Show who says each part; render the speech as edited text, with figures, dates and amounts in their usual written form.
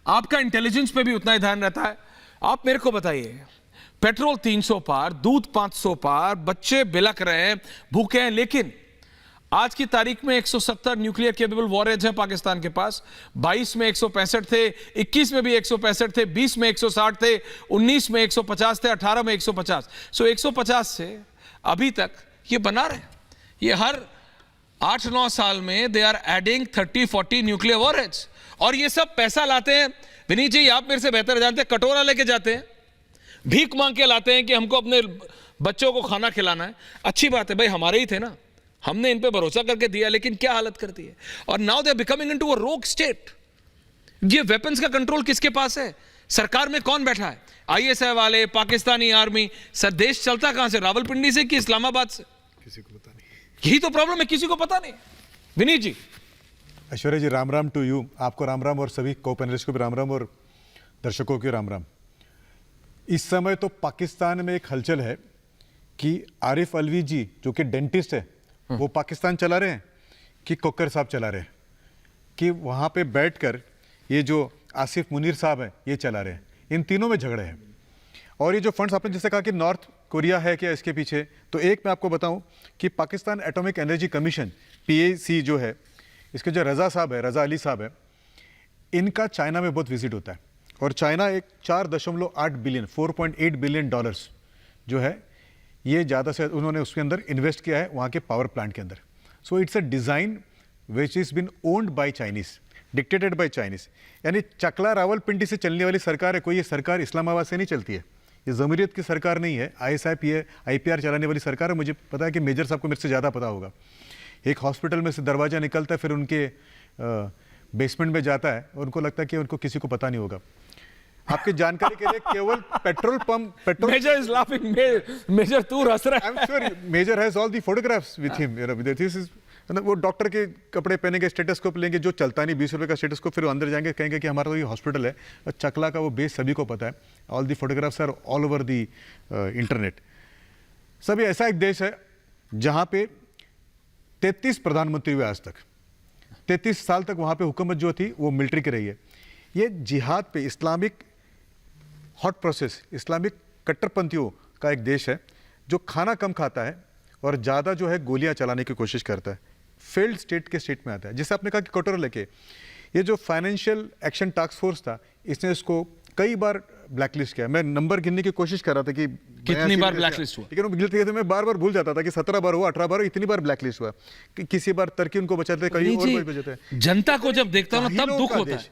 Speaker 1: आपका इंटेलिजेंस पे भी उतना ही ध्यान रहता है। आप मेरे को बताइए, पेट्रोल 300 पार, दूध 500 पार, बच्चे बिलक रहे हैं, भूखे हैं, लेकिन आज की तारीख में 170 न्यूक्लियर केपेबल वॉरेज है पाकिस्तान के पास। 22 में 165 थे, 21 में भी 165 थे, 20 में 160 थे, 19 में 150 थे, 18 में 150। सो 150 से अभी तक ये बना रहे। ये हर 8-9 साल में दे आर एडिंग 30-40 न्यूक्लियर वॉरेज, और ये सब पैसा लाते हैं। विनीत जी, आप मेरे से बेहतर जानते हैं, कटोरा लेके जाते हैं, भीख मांग के लाते हैं कि हमको अपने बच्चों को खाना खिलाना है। अच्छी बात है भाई, हमारे ही थे ना, हमने इन पे भरोसा करके दिया, लेकिन क्या हालत कर दी है। और now they are becoming into a rogue state. ये वेपन्स का कंट्रोल किसके पास है? सरकार में कौन बैठा है? आईएसआई वाले, पाकिस्तानी आर्मी। सर, देश चलता कहां से? रावलपिंडी से कि इस्लामाबाद से?
Speaker 2: किसी को पता नहीं।
Speaker 1: यही तो प्रॉब्लम है, किसी को पता नहीं। विनीत जी।
Speaker 2: ऐश्वर्या जी, राम राम टू यू। आपको राम राम, और सभी को पैनलिस्ट को भी राम राम, और दर्शकों को राम राम। इस समय तो पाकिस्तान में एक हलचल है कि आरिफ अलवी जी, जो कि डेंटिस्ट है, वो पाकिस्तान चला रहे हैं कि कोकर साहब चला रहे हैं, कि वहाँ पे बैठकर ये जो आसिफ मुनीर साहब हैं ये चला रहे हैं। इन तीनों में झगड़े हैं। और ये जो फंड्स आपने जैसे कहा कि नॉर्थ कोरिया है क्या इसके पीछे, तो एक मैं आपको बताऊं कि Pakistan atomic energy commission PAC जो है, इसके जो रज़ा साहब है, रज़ा अली साहब है, इनका चाइना में बहुत विजिट होता है। और चाइना एक 4.8 बिलियन, $4.8 बिलियन जो है, ये ज़्यादा से उन्होंने उसके अंदर इन्वेस्ट किया है, वहाँ के पावर प्लांट के अंदर। So it's a design which is been owned by Chinese, dictated bye Chinese. यानी चकला रावलपिंडी से चलने वाली सरकार है कोई, ये सरकार इस्लामाबाद से नहीं चलती है, ये जमहूरियत की सरकार नहीं है, IPR चलाने वाली सरकार है। मुझे पता है कि मेजर साहब को मेरे से ज़्यादा पता होगा। एक हॉस्पिटल में से दरवाज़ा निकलता है, फिर उनके बेसमेंट में जाता है, और उनको लगता है कि उनको किसी को पता नहीं होगा। आपकी जानकारी के लिए केवल petrol
Speaker 1: major is laughing. Major तू हंस रहा है।
Speaker 2: I am sure major has all the photographs with him. This is, वो डॉक्टर के कपड़े पहनेंगे, स्टेटस्कोप लेंगे, जो चलता नहीं 20 रुपए का स्टेटस्कोप, फिर अंदर जाएंगे, कहेंगे कि हमारा तो ये हॉस्पिटल है। और चकला का वो बेस सभी को पता है। All the photographs are all over the internet. सभी ऐसा एक देश है जहाँ पे 33 प्रधानमंत्री हुए आज तक। 33 साल तक वहाँ पे हुकूमत जो थी वो मिलिट्री की रही है। ये जिहाद पे, इस्लामिक हॉट प्रोसेस, इस्लामिक कट्टरपंथियों का एक देश है जो खाना कम खाता है और ज़्यादा जो है गोलियां चलाने की कोशिश करता है। फेल्ड स्टेट के स्टेट में आता है। जैसे आपने कहा कि कटोरा लेके, ये जो फाइनेंशियल एक्शन टास्क फोर्स था, इसने इसको कई बार ब्लैकलिस्ट किया। मैं नंबर गिनने की कोशिश कर रहा था कि
Speaker 1: कितनी बार ब्लैकलिस्ट हुआ,
Speaker 2: लेकिन वो गिनते थे, मैं बार बार भूल जाता था कि 17 बार हुआ, 18 बार हुआ, इतनी बार ब्लैकलिस्ट हुआ कि किसी बार टर्की उनको बचाते, कहीं और बचाते हैं।
Speaker 1: जनता को जब देखता हूं तब दुख होता है।